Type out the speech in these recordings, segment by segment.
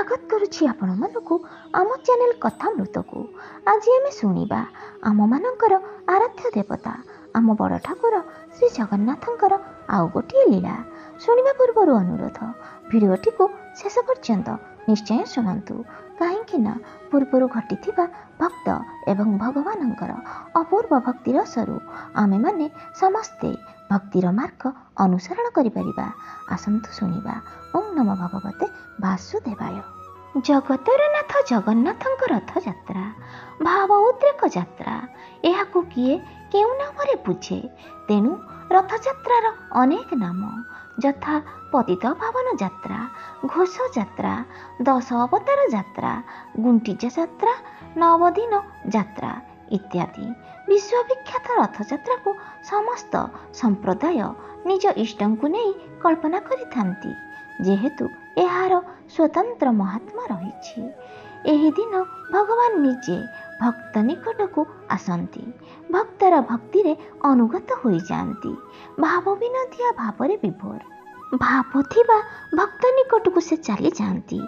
स्वागत करुछि आपणमानकु आम चैनल कथामृत को। आज आम शुणा आम मानकर आराध्य देवता आम बड़ ठाकुर श्री जगन्नाथंकर आउ गोटे लीला। शुणा पूर्वर अनुरोध भिडियोटी को शेष पर्यंत निश्चय शुणु, कहीं पूर्वर घटी भक्त एवं भगवानंकर अपूर्व भक्तिर स्वरू आमे माने समस्ते भक्तिर मार्ग अनुसरण करिपरिबा। आसंतु शुणिबा। ओम नमो भगवते वासुदेवाय। जगतर नाथ जगन्नाथंक रथ यात्रा भाव उद्रेक यात्रा। एहाकु किए केउ नामरे बुझे, तेणु रथयात्रार अनेक नाम यथा पतित पावन यात्रा, घोष यात्रा, दश अवतार यात्रा, गुंटिचा यात्रा, नवदिन यात्रा इत्यादि। विश्वविख्यात रथयात्रा को समस्त संप्रदाय निज इष्टंकु नहीं कल्पना करिथांती, जेहेतु एहार स्वतंत्र महात्मा रहिछि। एही दिन भगवान निजे भक्त निकटकू आसंती, भक्तर भक्ति रे अनुगत होई जांती, भाव विनोदिया भावरे विभोर। भाव थिबा भक्त निकटकू से चली जांती।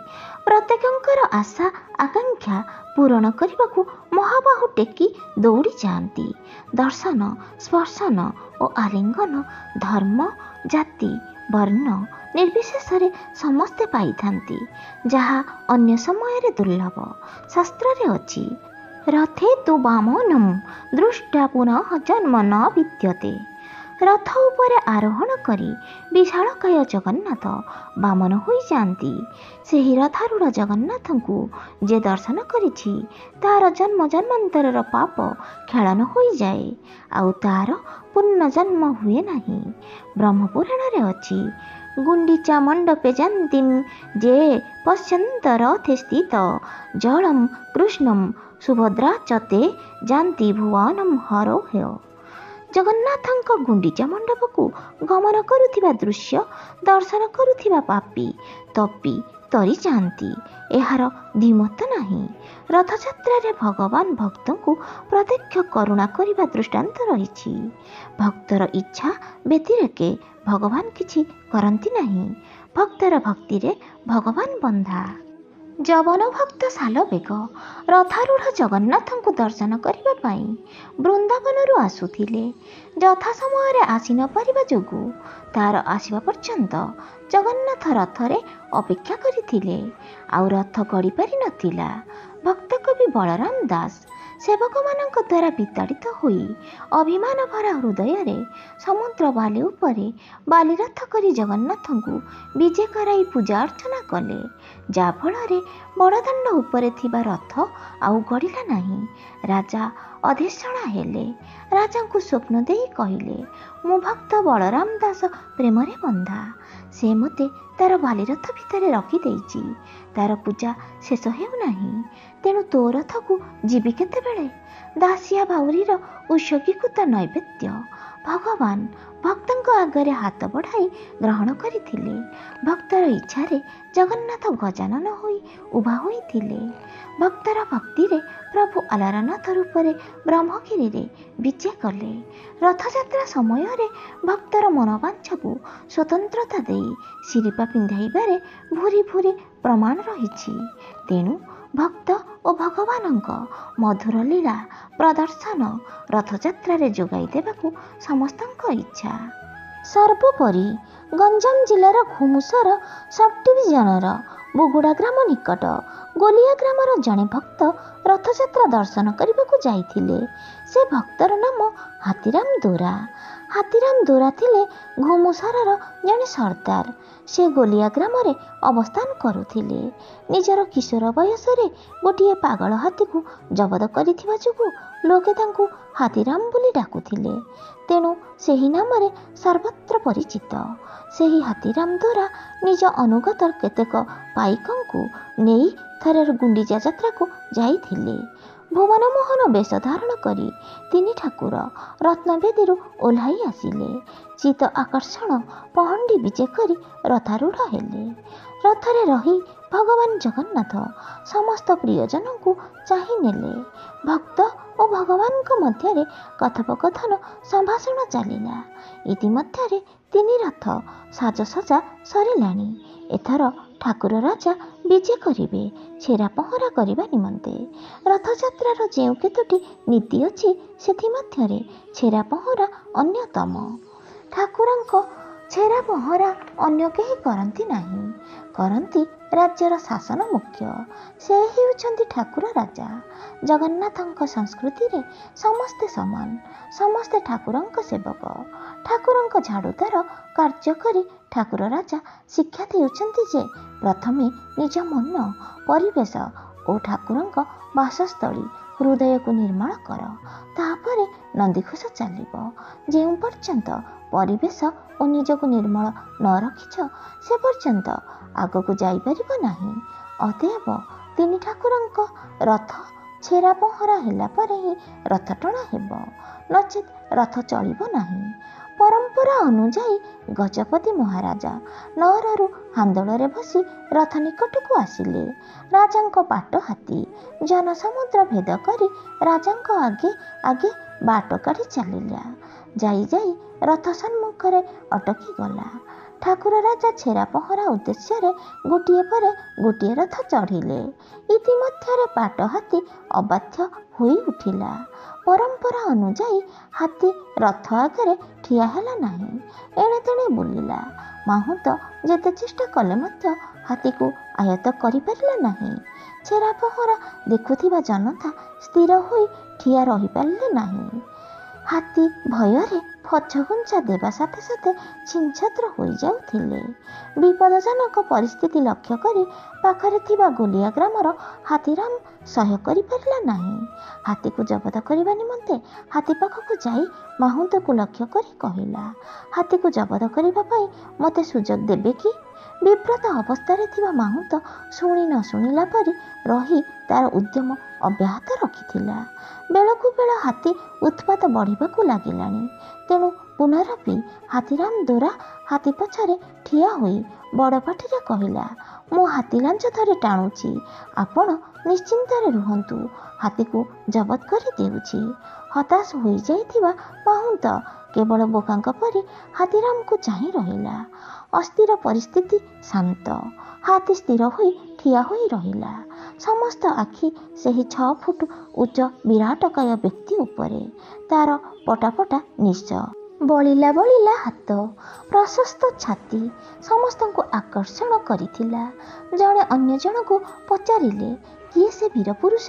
प्रत्येकंकर आशा आकांक्षा पूरण करबाकू महाबाहु टेकी दौड़ी जांती। दर्शन स्पर्शन और आलिंगन धर्म जाति वर्ण निर्विशेष समस्ते पाई थांती, जहा अन्य समय दुर्लभ। शास्त्र रे अछि, रथे तु वामनम दृष्टा पुनः जन्म न विद्यते। रथ उपरे आरोहण करी विशालकाय जगन्नाथ वामन होई जांती। सेही रथारूढ़ जगन्नाथंकु जे दर्शन करिछि तार जन्म जन्मांतरर पाप खेलन होई जाए, आउ तार पुनर्जन्म हुए नहीं। ब्रह्मपुराण रे अछि, गुंडीचा मंडपे जान्तिम जे पश्यन्त रथे स्थित, जलम कृष्णम सुभद्रा चते जान्ति भुवनम हरोह्य। जगन्नाथंक गुंडीचा मंडप को गमन करुथिबा दृश्य दर्शन करुथिबा पापी तपी तरी जाती। एहार द्विमत नहीं। रथयात्रा रे भगवान भक्तों को प्रत्यक्ष करुणा करिबा दृष्टांत रहिछि। भक्तर इच्छा व्यतिरेके भगवान किछि करंती नहीं। भक्तर भक्ति रे भगवान बंधा। जवन भक्त साल बेग रथारूढ़ जगन्नाथंकु दर्शन करिबा पाई वृंदावनरु आसुथिले। यथा समय आसी न पारिबा जोगु तार आसीबा पर्यंत जगन्नाथ रथरे अपेक्षा करिथिले, आउ रथ गड़ी पारि नथिला। भक्त कवि बलराम दास सेवक मानक द्वारा विताड़ित होई अभिमान भरा हृदय रे समुद्र बाली उपरे बाली रथ करी जगन्नाथंकु विजे कराई पूजा अर्चना कले, जा फଳରେ बड़दाण्ड उपरे थिबा रथ आउ गड़िला नहीं। राजा अधीक्षणा हेले। राजांकु स्वप्न देई कहिले, मु भक्त बलराम दास प्रेमरे बंधा। से मते तार बालीरथ भितर रखी देइछि, तार पूजा शेष हेउ नाही। तेणु तो रथकू जीवी केतेबेले। दासिया भाउरीर उत्सर्गीकृत नैवेद्य भगवान भक्तंक आगरे हाथ बढ़ाई ग्रहण करिथिले। भक्तर इच्छारे जगन्नाथ गजानन होई उभा होइथिले। भक्तर भक्ति रे प्रभु अलारनाथ रूपरे ब्रह्मगिरी रे विजे कले। रथयात्रा समय रे भक्तर मनोवांछाकू स्वतंत्रता देई शिरीपा पिंधाइबारे भूरी भूरी प्रमाण रहिछि। तेणु भक्त और भगवानंक मधुर लीला प्रदर्शन रथयात्रा रे जोगाई देबाकू समस्तंक इच्छा। सर्वोपरि गंजाम जिलार घुमुसर सब डिविजनर बुगुड़ा ग्राम निकट गोलिया ग्रामर जड़े भक्त रथयात्रा दर्शन करने जाइथिले। से भक्तर नाम हाथीराम दोरा। हाथीराम दोरा थिले घुमुसरर जड़े सरदार। से गोलिया ग्राम रे अवस्थान करुथिले। निजर किशोर बयस रे गोटिए पागल हाथी को जबत करिथिबा जोगु लोके तांकु हाथीराम बोली डाकुथिले, तेणु सेही नाम रे सर्वत्र परिचित। सेही हाथीराम दोरा निज अनुगत केतेक पाइकंकु नेई थरे गुंडीचा यात्रा को जाइथिले। भुवन मोहन बेश धारण करी तिनि ठाकुर रत्नवेदी ओह्लाई आसिले। चित आकर्षण पहंडी विजे करी रथारूढ़ हेले। रथरे रही भगवान जगन्नाथ समस्त प्रियजन को चाहि नेले। भक्त और भगवान मध्य कथोपकथन संभाषण चलिला। इतिमध्य तिनि रथ साजसजा सरिलाणी। एथर ଠାକୁର ରାଜା ବିଜେ କରିବେ ଛେରା ପହଁରା କରିବା ନିମନ୍ତେ। ରଥଯାତ୍ରାର ଯେଉଁ କେତୋଟି ନୀତି ଅଛି ସେଥିମଧ୍ୟରେ ଛେରା ପହଁରା ଅନ୍ୟତମ। ଠାକୁରଙ୍କ ଛେରା ପହଁରା ଅନ୍ୟ କେହି କରନ୍ତି ନାହିଁ। କରନ୍ତି ରାଜ୍ୟର ଶାସନ ମୁଖ୍ୟ। ସେ ହେଉଛନ୍ତି ଠାକୁର ରାଜା। ଜଗନ୍ନାଥଙ୍କ ସଂସ୍କୃତିରେ ସମସ୍ତେ ସମାନ, ସମସ୍ତେ ଠାକୁରଙ୍କ ସେବକ। ଠାକୁରଙ୍କ ଝାଡ଼ୁଦାର କାର୍ଯ୍ୟ କରି ଠାକୁର ରାଜା ଶିକ୍ଷା ଦେଉଛନ୍ତି ଯେ ପ୍ରଥମେ ନିଜ ମନ, ପରିବେଶ ଓ ଠାକୁରଙ୍କ ବାସସ୍ଥଳୀ ହୃଦୟକୁ ନିର୍ମଳ କର, ତାପରେ ନନ୍ଦିଘୋଷ ଚାଲିବ। ଯେଉଁ ପର୍ଯ୍ୟନ୍ତ ପରିବେଶ ଓ ନିଜକୁ ନିର୍ମଳ ନ ରଖିଛ ସେ ପର୍ଯ୍ୟନ୍ତ ଆଗକୁ ଯାଇପାରିବ ନାହିଁ। ଅତଏବ ତିନି ଠାକୁରଙ୍କ ରଥ ଛେରା ପହଁରା ହେଲା ପରେ ହିଁ ରଥ ଟଣା ହେବ, ନଚେତ୍ ରଥ ଚଳିବ ନାହିଁ। ପରମ୍ପରା ଅନୁଯାୟୀ ଗଜପତି ମହାରାଜା ନଅରରୁ ହାନ୍ଦୋଳରେ ବସି ରଥ ନିକଟକୁ ଆସିଲେ। ରାଜାଙ୍କ ପାଟ ହାତୀ ଜନସମୁଦ୍ର ଭେଦ କରି ରାଜାଙ୍କ ଆଗେ ଆଗେ ବାଟ କାଢ଼ି ଚାଲିଲା। ଯାଇ ଯାଇ ରଥ ସମ୍ମୁଖରେ ଅଟକିଗଲା। ଠାକୁର ରାଜା ଛେରା ପହଁରା ଉଦ୍ଦେଶ୍ୟରେ ଗୋଟିଏ ପରେ ଗୋଟିଏ ରଥ ଚଢ଼ିଲେ। ଇତିମଧ୍ୟରେ ପାଟ ହାତୀ ଅବାଧ୍ୟ ହୋଇ ଉଠିଲା। ପରମ୍ପରା ଅନୁଯାୟୀ ହାତୀ ରଥ ଆଗରେ ଠିଆ ହେଲା ନାହିଁ, ଏଣେ ତେଣେ ବୁଲିଲା। ମାହୁନ୍ତ ଯେତେ ଚେଷ୍ଟା କଲେ ମଧ୍ୟ ହାତୀକୁ ଆୟତ୍ତ କରିପାରିଲା ନାହିଁ। ଛେରା ପହଁରା ଦେଖୁଥିବା ଜନତା ସ୍ଥିର ହୋଇ ଠିଆ ରହିପାରିଲେ ନାହିଁ। ହାତୀ ଭୟରେ ପଛଘୁଞ୍ଚା ଦେବା ସାଥେ ସାଥେ ଛିନ୍ଛତ୍ର ହୋଇଯାଉଥିଲେ। ବିପଦଜନକ ପରିସ୍ଥିତି ଲକ୍ଷ୍ୟ କରି ପାଖରେ ଥିବା ଗୋଲିଆ ଗ୍ରାମର ହାତୀରାମ ସହ୍ୟ କରିପାରିଲା ନାହିଁ। ହାତୀକୁ ଜବତ କରିବା ନିମନ୍ତେ ହାତୀ ପାଖକୁ ଯାଇ ମାହୁନ୍ତକୁ ଲକ୍ଷ୍ୟ କରି କହିଲା, ହାତୀକୁ ଜବତ କରିବା ପାଇଁ ମୋତେ ସୁଯୋଗ ଦେବେ କି? ବିବ୍ରତ ଅବସ୍ଥାରେ ଥିବା ମାହୁନ୍ତ ଶୁଣି ନ ଶୁଣିଲା ପରି ରହି ତାର ଉଦ୍ୟମ ଅବ୍ୟାହତ ରଖିଥିଲା। ବେଳକୁ ବେଳ ହାତୀ ଉତ୍ପାତ ବଢ଼ିବାକୁ ଲାଗିଲାଣି। ତେଣୁ ପୁନରପି ହାତୀରାମ ଦୋରା ହାତୀ ପଛରେ ଠିଆ ହୋଇ ବଡ଼ ପାଟିରେ କହିଲା, ମୁଁ ହାତୀ ଲାଞ୍ଜ ଧରି ଟାଣୁଛି, ଆପଣ ନିଶ୍ଚିନ୍ତରେ ରୁହନ୍ତୁ, ହାତୀକୁ ଜବତ କରି ଦେଉଛି। ହତାଶ ହୋଇଯାଇଥିବା ମାହୁନ୍ତ କେବଳ ବୋକାଙ୍କ ପରି ହାତୀରାମକୁ ଚାହିଁ ରହିଲା। ଅସ୍ଥିର ପରିସ୍ଥିତି ଶାନ୍ତ। ହାତୀ ସ୍ଥିର ହୋଇ ଠିଆ ହୋଇ ରହିଲା। ସମସ୍ତ ଆଖି ସେହି 6 ଫୁଟ ଉଚ୍ଚ ବିରାଟକାୟ ବ୍ୟକ୍ତି ଉପରେ। ତାର ପଟାପଟା ନିଶ, ବଳିଲା ବଳିଲା ହାତ, ପ୍ରଶସ୍ତ ଛାତି ସମସ୍ତଙ୍କୁ ଆକର୍ଷଣ କରିଥିଲା। ଜଣେ ଅନ୍ୟ ଜଣକୁ ପଚାରିଲେ, କିଏ ସେ ବୀରପୁରୁଷ?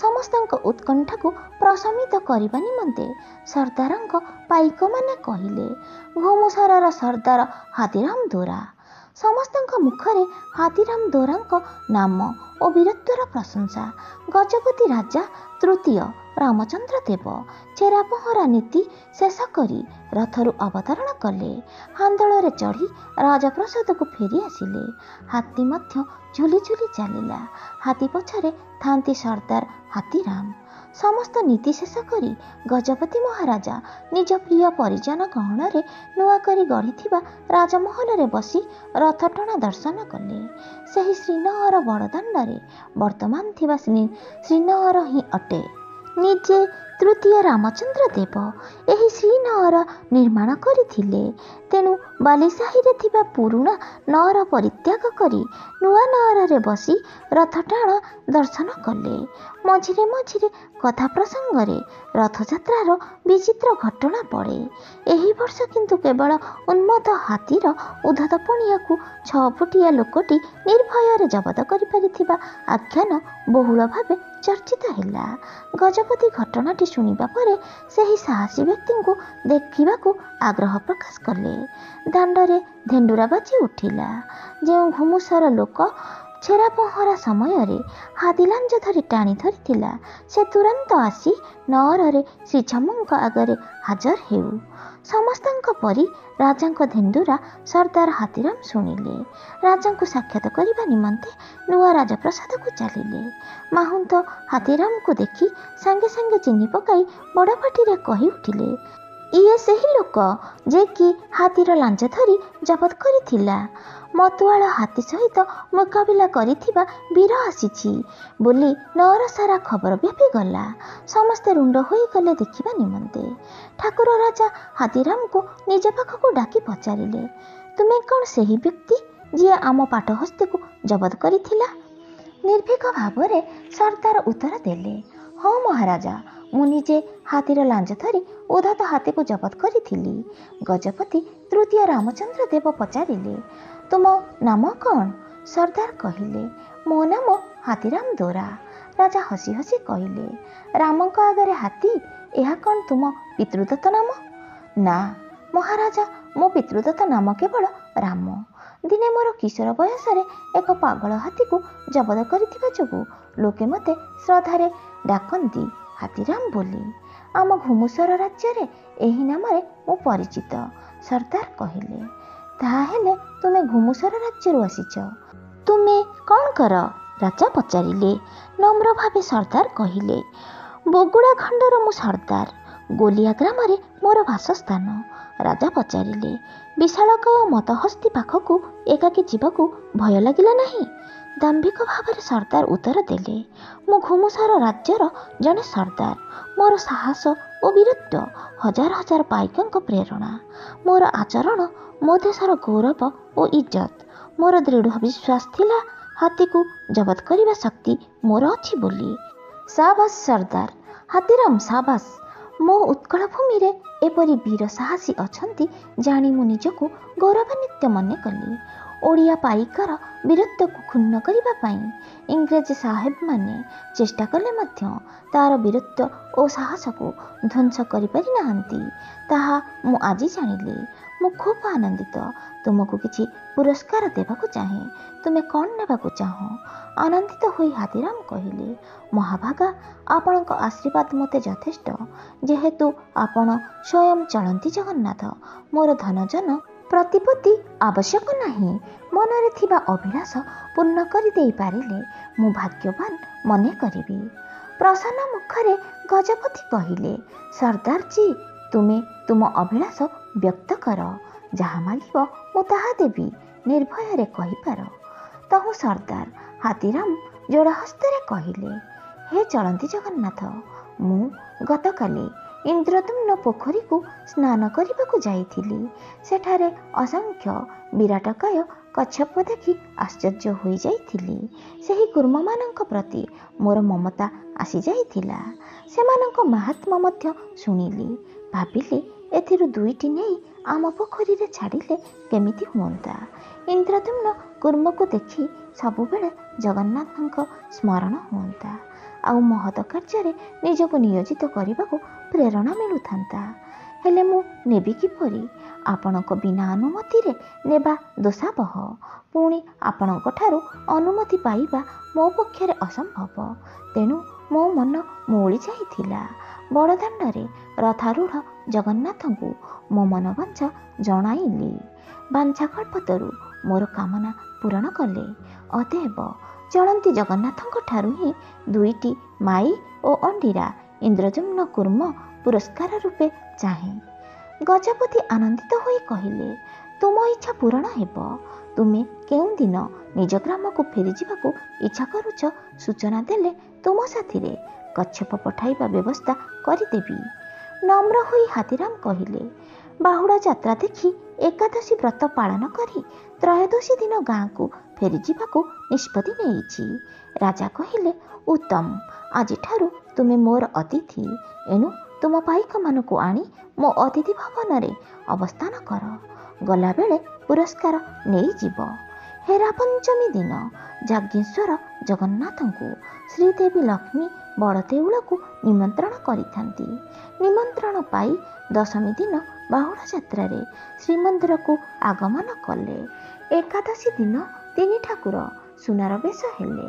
ସମସ୍ତଙ୍କ ଉତ୍କଣ୍ଠାକୁ ପ୍ରଶମିତ କରିବା ନିମନ୍ତେ ସର୍ଦ୍ଦାରଙ୍କ ପାଇକମାନେ କହିଲେ, ଘୁମୁସରର ସର୍ଦ୍ଦାର ହାତୀରାମ ଦୋରା। ସମସ୍ତଙ୍କ ମୁଖରେ ହାତୀରାମ ଦୋରାଙ୍କ ନାମ ଓ ବୀରତ୍ୱର ପ୍ରଶଂସା। ଗଜପତି ରାଜା ତୃତୀୟ ରାମଚନ୍ଦ୍ର ଦେବ ଛେରା ପହଁରା ନୀତି ଶେଷ କରି ରଥରୁ ଅବତରଣ କଲେ। ହାନ୍ଦୋଳରେ ଚଢ଼ି ରାଜପ୍ରସାଦକୁ ଫେରି ଆସିଲେ। ହାତୀ ମଧ୍ୟ ଝୁଲି ଝୁଲି ଚାଲିଲା। ହାତୀ ପଛରେ ଥାନ୍ତି ସର୍ଦ୍ଦାର ହାତୀରାମ। ସମସ୍ତ ନୀତି ଶେଷ କରି ଗଜପତି ମହାରାଜା ନିଜ ପ୍ରିୟ ପରିଜନ ଗହଣରେ ନୂଆ କରି ଗଢ଼ିଥିବା ରାଜମହଲରେ ବସି ରଥଟଣା ଦର୍ଶନ କଲେ। ସେହି ଶ୍ରୀନଅର ବଡ଼ଦାଣ୍ଡରେ ବର୍ତ୍ତମାନ ଥିବା ଶ୍ରୀନଅର ହିଁ ଅଟେ। ନିଜେ ତୃତୀୟ ରାମଚନ୍ଦ୍ର ଦେବ ଏହି ଶ୍ରୀନଅର ନିର୍ମାଣ କରିଥିଲେ। ତେଣୁ ବାଲିସାହିରେ ଥିବା ପୁରୁଣା ନଅର ପରିତ୍ୟାଗ କରି ନୂଆ ନଅରରେ ବସି ରଥଟାଣ ଦର୍ଶନ କଲେ। ମଝିରେ ମଝିରେ କଥା ପ୍ରସଙ୍ଗରେ ରଥଯାତ୍ରାର ବିଚିତ୍ର ଘଟଣା ପଡ଼େ। ଏହି ବର୍ଷ କିନ୍ତୁ କେବଳ ଉନ୍ମତ୍ତ ହାତୀର ଉଦ୍ଧତ ପଣିଆକୁ 6 ଫୁଟିଆ ଲୋକଟି ନିର୍ଭୟରେ ଜବତ କରିପାରିଥିବା ଆଖ୍ୟାନ ବହୁଳ ଭାବେ ଚର୍ଚ୍ଚିତ ହେଲା। ଗଜପତି ଘଟଣାଟି ଶୁଣିବା ପରେ ସେହି ସାହସୀ ବ୍ୟକ୍ତିଙ୍କୁ ଦେଖିବାକୁ ଆଗ୍ରହ ପ୍ରକାଶ କଲେ। ଦାଣ୍ଡରେ ଧେଣ୍ଡୁରା ବାଜି ଉଠିଲା। ଯେଉଁ ଘୁମୁସର ଲୋକ ଛେରା ପହଁରା ସମୟରେ ହାତୀ ଲାଞ୍ଜ ଧରି ଟାଣି ଧରିଥିଲା, ସେ ତୁରନ୍ତ ଆସି ନଅରରେ ଶ୍ରୀଛମୁଙ୍କ ଆଗରେ ହାଜର ହେଉ। ସମସ୍ତଙ୍କ ପରି ରାଜାଙ୍କ ଧେଣ୍ଡୁରା ସର୍ଦ୍ଦାର ହାତୀରାମ ଶୁଣିଲେ। ରାଜାଙ୍କୁ ସାକ୍ଷାତ କରିବା ନିମନ୍ତେ ନୂଆ ରାଜପ୍ରସାଦକୁ ଚାଲିଲେ। ମାହୁନ୍ତ ହାତୀରାମକୁ ଦେଖି ସାଙ୍ଗେ ସାଙ୍ଗେ ଚିହ୍ନି ପକାଇ ବଡ଼ ପାଟିରେ କହି ଉଠିଲେ, ଇଏ ସେହି ଲୋକ ଯେ କି ହାତୀର ଲାଞ୍ଜ ଧରି ଜବତ କରିଥିଲା। ମତୁଆଳ ହାତୀ ସହିତ ମୁକାବିଲା କରିଥିବା ବୀର ଆସିଛି ବୋଲି ନଅର ସାରା ଖବର ବ୍ୟାପିଗଲା। ସମସ୍ତେ ରୁଣ୍ଡ ହୋଇଗଲେ ଦେଖିବା ନିମନ୍ତେ। ଠାକୁର ରାଜା ହାତୀରାମକୁ ନିଜ ପାଖକୁ ଡାକି ପଚାରିଲେ, ତୁମେ କ'ଣ ସେହି ବ୍ୟକ୍ତି ଯିଏ ଆମ ପାଟହସ୍ତୀକୁ ଜବତ କରିଥିଲା? ନିର୍ଭୀକ ଭାବରେ ସର୍ଦ୍ଦାର ଉତ୍ତର ଦେଲେ, ହଁ ମହାରାଜା, ମୁଁ ନିଜେ ହାତୀର ଲାଞ୍ଜ ଧରି ଉଦ୍ଧତ ହାତୀକୁ ଜବତ କରିଥିଲି। ଗଜପତି ତୃତୀୟ ରାମଚନ୍ଦ୍ର ଦେବ ପଚାରିଲେ, ତୁମ ନାମ କ'ଣ? ସର୍ଦ୍ଦାର କହିଲେ, ମୋ ନାମ ହାତୀରାମ ଦୋରା। ରାଜା ହସି ହସି କହିଲେ, ରାମଙ୍କ ଆଗରେ ହାତୀ, ଏହା କ'ଣ ତୁମ ପିତୃଦତ୍ତ ନାମ? ନା ମହାରାଜା, ମୋ ପିତୃଦତ୍ତ ନାମ କେବଳ ରାମ। ଦିନେ ମୋର କିଶୋର ବୟସରେ ଏକ ପାଗଳ ହାତୀକୁ ଜବତ କରିଥିବା ଯୋଗୁଁ ଲୋକେ ମୋତେ ଶ୍ରଦ୍ଧାରେ ଡାକନ୍ତି ହାତୀରାମ ବୋଲି। ଆମ ଘୁମୁସର ରାଜ୍ୟରେ ଏହି ନାମରେ ମୁଁ ପରିଚିତ। ସର୍ଦ୍ଦାର କହିଲେ, ତାହାହେଲେ ତୁମେ ଘୁମୁସର ରାଜ୍ୟରୁ ଆସିଛ? ତୁମେ କ'ଣ କର? ରାଜା ପଚାରିଲେ। ନମ୍ର ଭାବେ ସର୍ଦ୍ଦାର କହିଲେ, ବଗୁଡ଼ା ଖଣ୍ଡର ମୁଁ ସର୍ଦ୍ଦାର। ଗୋଲିଆ ଗ୍ରାମରେ ମୋର ବାସସ୍ଥାନ। ରାଜା ପଚାରିଲେ, ବିଶାଳକାୟ ମତହସ୍ତୀ ପାଖକୁ ଏକାକୀ ଯିବାକୁ ଭୟ ଲାଗିଲା ନାହିଁ? ଦାମ୍ଭିକ ଭାବରେ ସର୍ଦ୍ଦାର ଉତ୍ତର ଦେଲେ, ମୁଁ ଘୁମୁସର ରାଜ୍ୟର ଜଣେ ସର୍ଦ୍ଦାର। ମୋର ସାହସ ଓ ବୀରତ୍ୱ ହଜାର ହଜାର ପାଇକଙ୍କ ପ୍ରେରଣା। ମୋର ଆଚରଣ ମୋ ଦେଶର ଗୌରବ ଓ ଇଜ୍ଜତ। ମୋର ଦୃଢ଼ ବିଶ୍ୱାସ ଥିଲା ହାତୀକୁ ଜବତ କରିବା ଶକ୍ତି ମୋର ଅଛି ବୋଲି। ସାବାସ ସର୍ଦ୍ଦାର ହାତୀରାମ, ସାବାସ। ମୋ ଉତ୍କଳ ଭୂମିରେ ଏପରି ବୀର ସାହସୀ ଅଛନ୍ତି ଜାଣି ମୁଁ ନିଜକୁ ଗୌରବାନ୍ୱିତ ମନେ କଲି। ଓଡ଼ିଆ ପାଇକର ବୀରତ୍ୱକୁ କ୍ଷୁଣ୍ଣ କରିବା ପାଇଁ ଇଂରେଜ ସାହେବମାନେ ଚେଷ୍ଟା କଲେ ମଧ୍ୟ ତା'ର ବୀରତ୍ୱ ଓ ସାହସକୁ ଧ୍ୱଂସ କରିପାରି ନାହାନ୍ତି, ତାହା ମୁଁ ଆଜି ଜାଣିଲି। ମୁଁ ଖୁବ୍ ଆନନ୍ଦିତ। ତୁମକୁ କିଛି ପୁରସ୍କାର ଦେବାକୁ ଚାହେଁ। ତୁମେ କ'ଣ ନେବାକୁ ଚାହଁ? ଆନନ୍ଦିତ ହୋଇ ହାତୀରାମ କହିଲେ, ମହାଭାଗା, ଆପଣଙ୍କ ଆଶୀର୍ବାଦ ମୋତେ ଯଥେଷ୍ଟ। ଯେହେତୁ ଆପଣ ସ୍ୱୟଂ ଚଳନ୍ତି ଜଗନ୍ନାଥ, ମୋର ଧନଜନ ପ୍ରତିପତ୍ତି ଆବଶ୍ୟକ ନାହିଁ। ମନରେ ଥିବା ଅଭିଳାଷ ପୂର୍ଣ୍ଣ କରିଦେଇପାରିଲେ ମୁଁ ଭାଗ୍ୟବାନ ମନେ କରିବି। ପ୍ରସନ୍ନ ମୁଖରେ ଗଜପତି କହିଲେ, ସର୍ଦ୍ଦାରଜୀ, ତୁମେ ତୁମ ଅଭିଳାଷ ବ୍ୟକ୍ତ କର। ଯାହା ମାଗିବ ମୁଁ ତାହା ଦେବି, ନିର୍ଭୟରେ କହିପାର। ତହୁଁ ସର୍ଦ୍ଦାର ହାତୀରାମ ଯୋଡ଼ ହସ୍ତରେ କହିଲେ, ହେ ଚଳନ୍ତି ଜଗନ୍ନାଥ, ମୁଁ ଗତକାଲି ଇନ୍ଦ୍ରଦ୍ୟୁମ୍ନ ପୋଖରୀକୁ ସ୍ନାନ କରିବାକୁ ଯାଇଥିଲି। ସେଠାରେ ଅସଂଖ୍ୟ ବିରାଟକାୟ କଚ୍ଛପ ଦେଖି ଆଶ୍ଚର୍ଯ୍ୟ ହୋଇଯାଇଥିଲି। ସେହି କୁର୍ମମାନଙ୍କ ପ୍ରତି ମୋର ମମତା ଆସିଯାଇଥିଲା। ସେମାନଙ୍କ ମାହାତ୍ମ୍ୟ ମଧ୍ୟ ଶୁଣିଲି। ଭାବିଲି ଏଥିରୁ ଦୁଇଟି ନେଇ ଆମ ପୋଖରୀରେ ଛାଡ଼ିଲେ କେମିତି ହୁଅନ୍ତା। ଇନ୍ଦ୍ରଦ୍ୟୁମ୍ନ କୁର୍ମକୁ ଦେଖି ସବୁବେଳେ ଜଗନ୍ନାଥଙ୍କ ସ୍ମରଣ ହୁଅନ୍ତା, ଆଉ ମହତ କାର୍ଯ୍ୟରେ ନିଜକୁ ନିୟୋଜିତ କରିବାକୁ ପ୍ରେରଣା ମିଳୁଥାନ୍ତା। ହେଲେ ମୁଁ ନେବି କିପରି? ଆପଣଙ୍କ ବିନା ଅନୁମତିରେ ନେବା ଦୋଷାବହ। ପୁଣି ଆପଣଙ୍କଠାରୁ ଅନୁମତି ପାଇବା ମୋ ପକ୍ଷରେ ଅସମ୍ଭବ। ତେଣୁ ମୋ ମନ ମଉଳି ଯାଇଥିଲା। ବଡ଼ଦାଣ୍ଡରେ ରଥାରୂଢ଼ ଜଗନ୍ନାଥଙ୍କୁ ମୋ ମନବାଞ୍ଛା ଜଣାଇଲି। ବାଞ୍ଛାକଳ୍ପତରୁ ମୋର କାମନା ପୂରଣ କଲେ। ଅତଏବ ଚଳନ୍ତି ଜଗନ୍ନାଥଙ୍କଠାରୁ ହିଁ ଦୁଇଟି ମାଇ ଓ ଅଣ୍ଡିରା ଇନ୍ଦ୍ରଦ୍ୟୁମ୍ନ କୁର୍ମ ପୁରସ୍କାର ରୂପେ ଚାହେଁ। ଗଜପତି ଆନନ୍ଦିତ ହୋଇ କହିଲେ, ତୁମ ଇଚ୍ଛା ପୂରଣ ହେବ। ତୁମେ କେଉଁଦିନ ନିଜ ଗ୍ରାମକୁ ଫେରିଯିବାକୁ ଇଚ୍ଛା କରୁଛ ସୂଚନା ଦେଲେ ତୁମ ସାଥିରେ କଚ୍ଛପ ପଠାଇବା ବ୍ୟବସ୍ଥା କରିଦେବି। ନମ୍ର ହୋଇ ହାତୀରାମ କହିଲେ, ବାହୁଡ଼ା ଯାତ୍ରା ଦେଖି ଏକାଦଶୀ ବ୍ରତ ପାଳନ କରି ତ୍ରୟୋଦଶୀ ଦିନ ଗାଁକୁ ଫେରିଯିବାକୁ ନିଷ୍ପତ୍ତି ନେଇଛି। ରାଜା କହିଲେ, ଉତ୍ତମ। ଆଜିଠାରୁ ତୁମେ ମୋର ଅତିଥି। ଏଣୁ ତୁମ ପାଇକମାନଙ୍କୁ ଆଣି ମୋ ଅତିଥି ଭବନରେ ଅବସ୍ଥାନ କର। ଗଲାବେଳେ ପୁରସ୍କାର ନେଇଯିବ। ହେରା ପଞ୍ଚମୀ ଦିନ ଯାଜ୍ଞେଶ୍ୱର ଜଗନ୍ନାଥଙ୍କୁ ଶ୍ରୀଦେବୀ ଲକ୍ଷ୍ମୀ ବଡ଼ଦେଉଳକୁ ନିମନ୍ତ୍ରଣ କରିଥାନ୍ତି। ନିମନ୍ତ୍ରଣ ପାଇ ଦଶମୀ ଦିନ ବାହୁଡ଼ା ଯାତ୍ରାରେ ଶ୍ରୀମନ୍ଦିରକୁ ଆଗମନ କଲେ। ଏକାଦଶୀ ଦିନ ତିନି ଠାକୁର ସୁନାର ବେଶ ହେଲେ।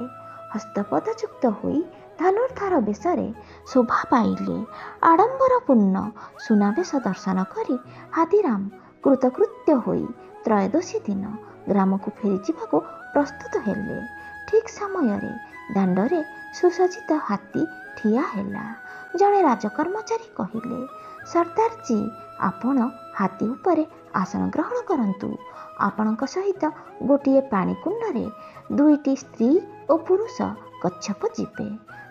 ହସ୍ତପଦଯୁକ୍ତ ହୋଇ ଧନୁର୍ଦ୍ଧର ବେଶରେ ଶୋଭା ପାଇଲେ। ଆଡ଼ମ୍ବରପୂର୍ଣ୍ଣ ସୁନାବେଶ ଦର୍ଶନ କରି ହାତୀରାମ କୃତକୃତ୍ୟ ହୋଇ ତ୍ରୟୋଦଶୀ ଦିନ ଗ୍ରାମକୁ ଫେରିଯିବାକୁ ପ୍ରସ୍ତୁତ ହେଲେ। ଠିକ୍ ସମୟରେ ଦାଣ୍ଡରେ ସୁସଜ୍ଜିତ ହାତୀ ଠିଆ ହେଲା। ଜଣେ ରାଜକର୍ମଚାରୀ କହିଲେ, ସର୍ଦ୍ଦାରଜୀ, ଆପଣ ହାତୀ ଉପରେ ଆସନ ଗ୍ରହଣ କରନ୍ତୁ। ଆପଣଙ୍କ ସହିତ ଗୋଟିଏ ପାଣିକୁଣ୍ଡରେ ଦୁଇଟି ସ୍ତ୍ରୀ ଓ ପୁରୁଷ କଚ୍ଛପ ଯିବେ।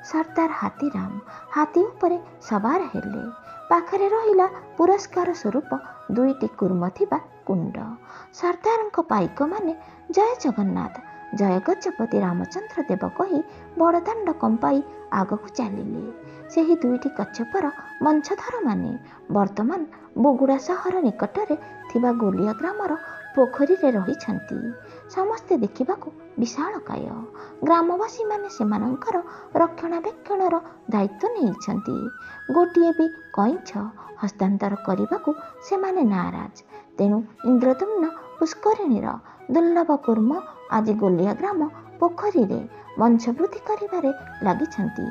ସର୍ଦ୍ଦାର ହାତୀରାମ ହାତୀ ଉପରେ ସବାର ହେଲେ। ପାଖରେ ରହିଲା ପୁରସ୍କାର ସ୍ୱରୂପ 2ଟି କୁର୍ମ ଥିବା କୁଣ୍ଡ। ସର୍ଦ୍ଦାରଙ୍କ ପାଇକମାନେ ଜୟ ଜଗନ୍ନାଥ, ଜୟ ଗଜପତି ରାମଚନ୍ଦ୍ର ଦେବ କହି ବଡ଼ଦାଣ୍ଡ କମ୍ପାଇ ଆଗକୁ ଚାଲିଲେ। ସେହି 2ଟି କଚ୍ଛପର ବଂଶଧରମାନେ ବର୍ତ୍ତମାନ ବଗୁଡ଼ା ସହର ନିକଟରେ ଥିବା ଗୋଲିଆ ଗ୍ରାମର ପୋଖରୀରେ ରହିଛନ୍ତି। ସମସ୍ତେ ଦେଖିବାକୁ ବିଶାଳକାୟ। ଗ୍ରାମବାସୀମାନେ ସେମାନଙ୍କର ରକ୍ଷଣାବେକ୍ଷଣର ଦାୟିତ୍ୱ ନେଇଛନ୍ତି। ଗୋଟିଏ ବି କଇଁଛ ହସ୍ତାନ୍ତର କରିବାକୁ ସେମାନେ ନାରାଜ। ତେଣୁ ଇନ୍ଦ୍ରଦ୍ୟୁମ୍ନ ପୁଷ୍କରିଣୀର ଦୁର୍ଲଭ କୁର୍ମ ଆଜି ଗୋଲିଆ ଗ୍ରାମ ପୋଖରୀରେ ବଂଶବୃଦ୍ଧି କରିବାରେ ଲାଗିଛନ୍ତି।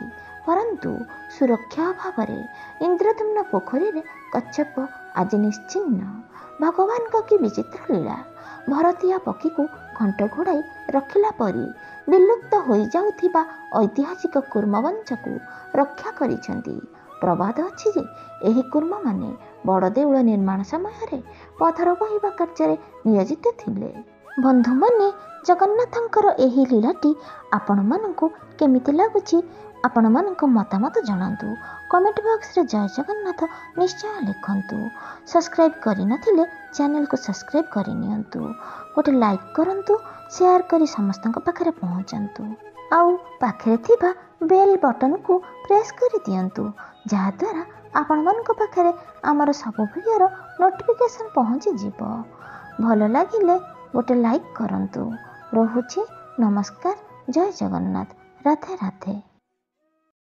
ପରନ୍ତୁ ସୁରକ୍ଷା ଅଭାବରେ ଇନ୍ଦ୍ରଦ୍ୟୁମ୍ନ ପୋଖରୀରେ କଚ୍ଛପ ଆଜି ନିଶ୍ଚିହ୍ନ। ଭଗବାନଙ୍କ କି ବିଚିତ୍ର ଲୀଳା! ଭରତୀୟ ପକ୍ଷୀକୁ ଘଣ୍ଟ ଘୋଡ଼ାଇ ରଖିଲା ପରି ବିଲୁପ୍ତ ହୋଇଯାଉଥିବା ଐତିହାସିକ କୁର୍ମ ବଂଶକୁ ରକ୍ଷା କରିଛନ୍ତି। ପ୍ରବାଦ ଅଛି ଯେ ଏହି କୁର୍ମମାନେ ବଡ଼ଦେଉଳ ନିର୍ମାଣ ସମୟରେ ପଥର ବୋହିବା କାର୍ଯ୍ୟରେ ନିୟୋଜିତ ଥିଲେ। ବନ୍ଧୁମାନେ, ଜଗନ୍ନାଥଙ୍କର ଏହି ଲୀଳାଟି ଆପଣମାନଙ୍କୁ କେମିତି ଲାଗୁଛି? ଆପଣମାନଙ୍କ ମତାମତ ଜଣାନ୍ତୁ। କମେଣ୍ଟ ବକ୍ସରେ ଜୟ ଜଗନ୍ନାଥ ନିଶ୍ଚୟ ଲେଖନ୍ତୁ। ସବସ୍କ୍ରାଇବ୍ କରିନଥିଲେ ଚ୍ୟାନେଲକୁ ସବସ୍କ୍ରାଇବ୍ କରିନିଅନ୍ତୁ। ଗୋଟେ ଲାଇକ୍ କରନ୍ତୁ, ସେୟାର କରି ସମସ୍ତଙ୍କ ପାଖରେ ପହଞ୍ଚନ୍ତୁ। ଆଉ ପାଖରେ ଥିବା ବେଲ୍ ବଟନକୁ ପ୍ରେସ୍ କରିଦିଅନ୍ତୁ, ଯାହାଦ୍ୱାରା ଆପଣମାନଙ୍କ ପାଖରେ ଆମର ସବୁ ଭିଡ଼ିଓର ନୋଟିଫିକେସନ୍ ପହଞ୍ଚିଯିବ। ଭଲ ଲାଗିଲେ ଗୋଟେ ଲାଇକ୍ କରନ୍ତୁ। ରହୁଛି, ନମସ୍କାର, ଜୟ ଜଗନ୍ନାଥ, ରାଧେ ରାଧେ।